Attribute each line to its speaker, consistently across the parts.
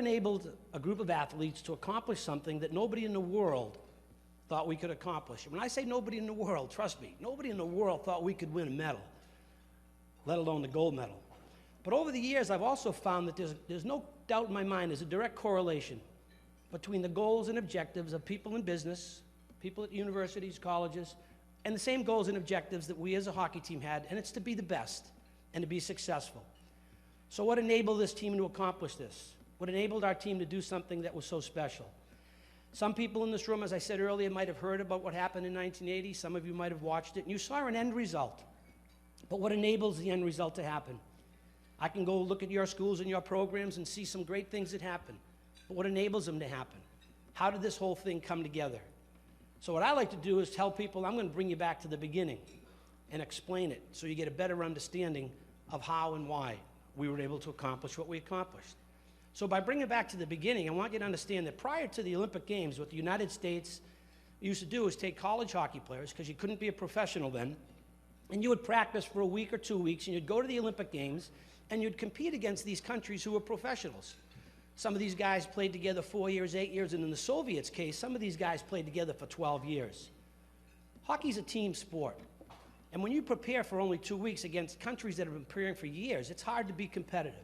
Speaker 1: enabled a group of athletes to accomplish something that nobody in the world thought we could accomplish. When I say nobody in the world, trust me, nobody in the world thought we could win a medal, let alone the gold medal. But over the years, I've also found that there's no doubt in my mind there's a direct correlation between the goals and objectives of people in business, people at universities, colleges, and the same goals and objectives that we as a hockey team had, and it's to be the best and to be successful. So what enabled this team to accomplish this? What enabled our team to do something that was so special? Some people in this room, as I said earlier, might have heard about what happened in 1980. Some of you might have watched it, and you saw an end result. But what enables the end result to happen? I can go look at your schools and your programs and see some great things that happen. But what enables them to happen? How did this whole thing come together? So what I like to do is tell people, I'm going to bring you back to the beginning and explain it so you get a better understanding of how and why we were able to accomplish what we accomplished. So by bringing it back to the beginning, I want you to understand that prior to the Olympic Games, what the United States used to do is take college hockey players, because you couldn't be a professional then, and you would practice for a week or 2 weeks, and you'd go to the Olympic Games, and you'd compete against these countries who were professionals. Some of these guys played together 4 years, 8 years, and in the Soviets' case, some of these guys played together for 12 years. Hockey's a team sport. And when you prepare for only 2 weeks against countries that have been preparing for years, it's hard to be competitive.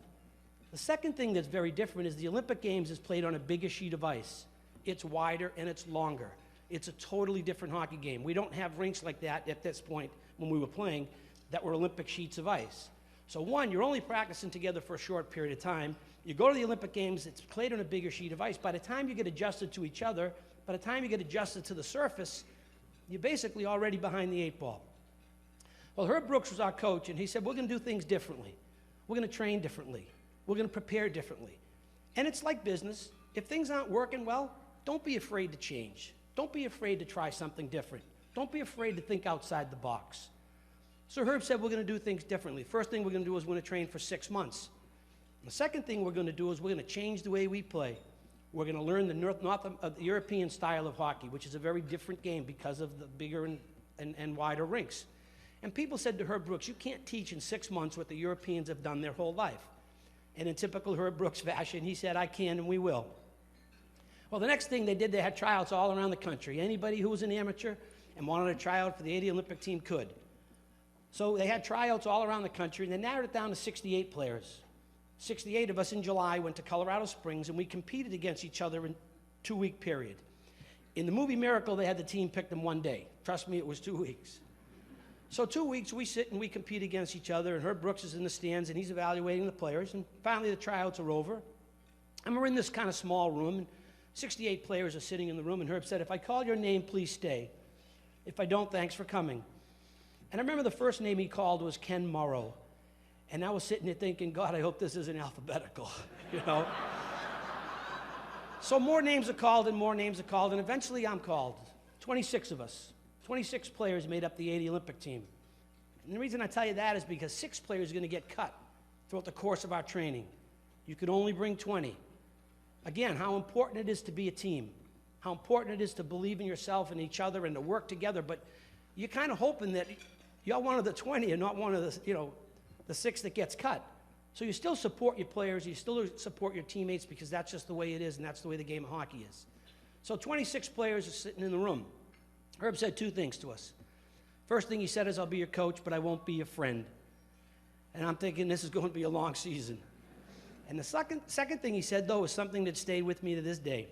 Speaker 1: The second thing that's very different is the Olympic Games is played on a bigger sheet of ice. It's wider and it's longer. It's a totally different hockey game. We don't have rinks like that at this point when we were playing that were Olympic sheets of ice. So one, you're only practicing together for a short period of time. You go to the Olympic Games, it's played on a bigger sheet of ice. By the time you get adjusted to each other, by the time you get adjusted to the surface, you're basically already behind the 8 ball. Well, Herb Brooks was our coach, and he said, we're going to do things differently. We're going to train differently. We're going to prepare differently. And it's like business. If things aren't working well, don't be afraid to change. Don't be afraid to try something different. Don't be afraid to think outside the box. So Herb said we're going to do things differently. First thing we're going to do is we're going to train for 6 months. The second thing we're going to do is we're going to change the way we play. We're going to learn the European style of hockey, which is a very different game because of the bigger and wider rinks. And people said to Herb Brooks, you can't teach in 6 months what the Europeans have done their whole life. And in typical Herb Brooks fashion, he said, I can and we will. Well, the next thing they did, they had tryouts all around the country. Anybody who was an amateur and wanted to try out for the 80 Olympic team could. So they had tryouts all around the country, and they narrowed it down to 68 players. 68 of us in July went to Colorado Springs, and we competed against each other in a 2-week period. In the movie Miracle, they had the team pick them one day. Trust me, it was 2 weeks. So 2 weeks, we sit and we compete against each other, and Herb Brooks is in the stands, and he's evaluating the players, and finally the tryouts are over. And we're in this kind of small room, and 68 players are sitting in the room, and Herb said, if I call your name, please stay. If I don't, thanks for coming. And I remember the first name he called was Ken Morrow. And I was sitting there thinking, God, I hope this isn't alphabetical, you know? So more names are called, and eventually I'm called. 26 of us. 26 players made up the 80 Olympic team. And the reason I tell you that is because 6 players are going to get cut throughout the course of our training. You could only bring 20. Again, how important it is to be a team. How important it is to believe in yourself and each other and to work together. But you're kind of hoping that you're one of the 20 and not one of the, the 6 that gets cut. So you still support your players, you still support your teammates, because that's just the way it is, and that's the way the game of hockey is. So 26 players are sitting in the room. Herb said 2 things to us. First thing he said is, I'll be your coach, but I won't be your friend. And I'm thinking this is going to be a long season. And the second thing he said, though, is something that stayed with me to this day.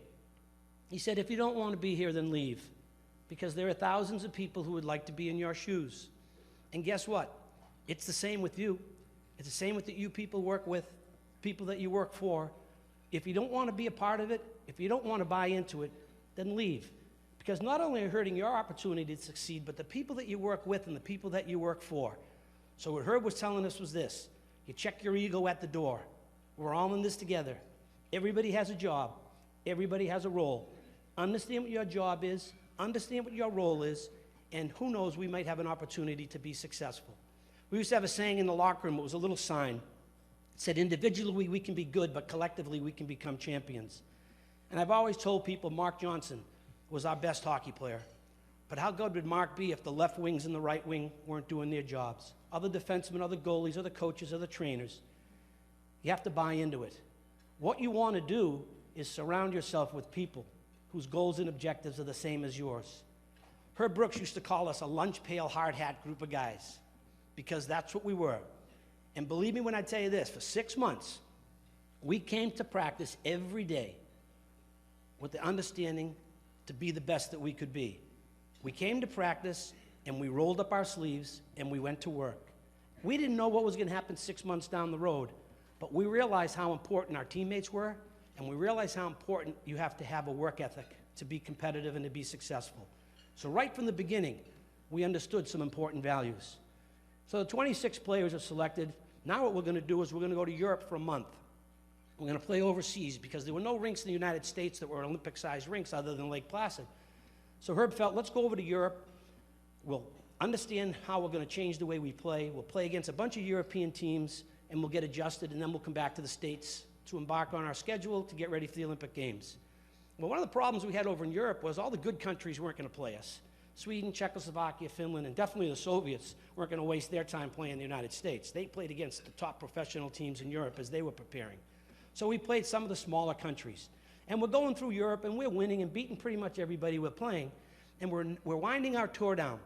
Speaker 1: He said, if you don't want to be here, then leave, because there are thousands of people who would like to be in your shoes. And guess what? It's the same with you. It's the same with the you people work with, people that you work for. If you don't want to be a part of it, if you don't want to buy into it, then leave. Because not only are you hurting your opportunity to succeed, but the people that you work with and the people that you work for. So what Herb was telling us was this: you check your ego at the door. We're all in this together. Everybody has a job. Everybody has a role. Understand what your job is, understand what your role is, and who knows, we might have an opportunity to be successful. We used to have a saying in the locker room. It was a little sign. It said, individually we can be good, but collectively we can become champions. And I've always told people Mark Johnson was our best hockey player. But how good would Mark be if the left wings and the right wing weren't doing their jobs? Other defensemen, other goalies, other coaches, other trainers. You have to buy into it. What you want to do is surround yourself with people whose goals and objectives are the same as yours. Herb Brooks used to call us a lunch pail, hard hat group of guys, because that's what we were. And believe me when I tell you this, for 6 months, we came to practice every day with the understanding to be the best that we could be. We came to practice, and we rolled up our sleeves, and we went to work. We didn't know what was going to happen 6 months down the road, but we realized how important our teammates were, and we realized how important you have to have a work ethic to be competitive and to be successful. So right from the beginning, we understood some important values. So the 26 players are selected. Now what we're going to do is we're going to go to Europe for a month. We're going to play overseas because there were no rinks in the United States that were Olympic-sized rinks other than Lake Placid. So Herb felt, let's go over to Europe. We'll understand how we're going to change the way we play. We'll play against a bunch of European teams, and we'll get adjusted, and then we'll come back to the States to embark on our schedule to get ready for the Olympic Games. Well, one of the problems we had over in Europe was all the good countries weren't going to play us. Sweden, Czechoslovakia, Finland, and definitely the Soviets weren't going to waste their time playing the United States. They played against the top professional teams in Europe as they were preparing. So we played some of the smaller countries. And we're going through Europe, and we're winning and beating pretty much everybody we're playing. And we're winding our tour down.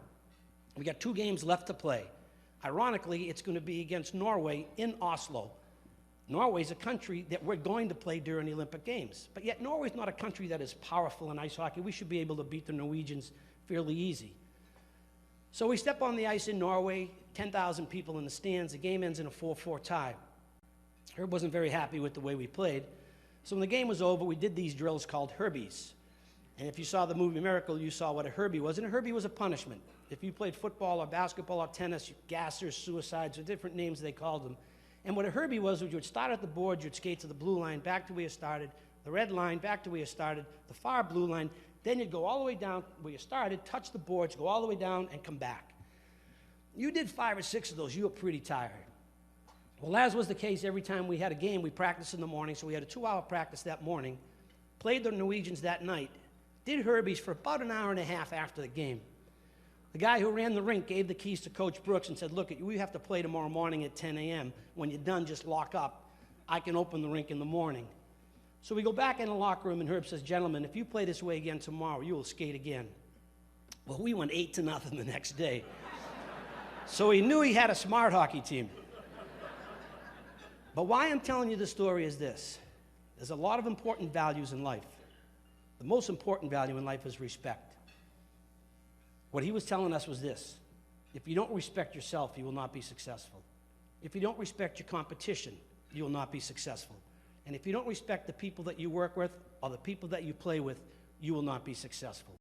Speaker 1: We got 2 games left to play. Ironically, it's going to be against Norway in Oslo. Norway's a country that we're going to play during the Olympic Games. But yet Norway's not a country that is powerful in ice hockey. We should be able to beat the Norwegians fairly easy. So we step on the ice in Norway, 10,000 people in the stands. The game ends in a 4-4 tie. Herb wasn't very happy with the way we played. So when the game was over, we did these drills called Herbies. And if you saw the movie Miracle, you saw what a Herbie was. And a Herbie was a punishment. If you played football or basketball or tennis, gassers, suicides, or different names they called them. And what a Herbie was you would start at the board, you'd skate to the blue line, back to where you started, the red line, back to where you started, the far blue line, then you'd go all the way down where you started, touch the boards, go all the way down, and come back. You did 5 or 6 of those, you were pretty tired. Well, as was the case every time we had a game, we practiced in the morning, so we had a 2-hour practice that morning, played the Norwegians that night, did Herbies for about an hour and a half after the game. The guy who ran the rink gave the keys to Coach Brooks and said, look, we have to play tomorrow morning at 10 a.m. When you're done, just lock up. I can open the rink in the morning. So we go back in the locker room, and Herb says, gentlemen, if you play this way again tomorrow, you will skate again. Well, we went 8-0 the next day. So he knew he had a smart hockey team. But why I'm telling you this story is this. There's a lot of important values in life. The most important value in life is respect. What he was telling us was this: if you don't respect yourself, you will not be successful. If you don't respect your competition, you will not be successful. And if you don't respect the people that you work with or the people that you play with, you will not be successful.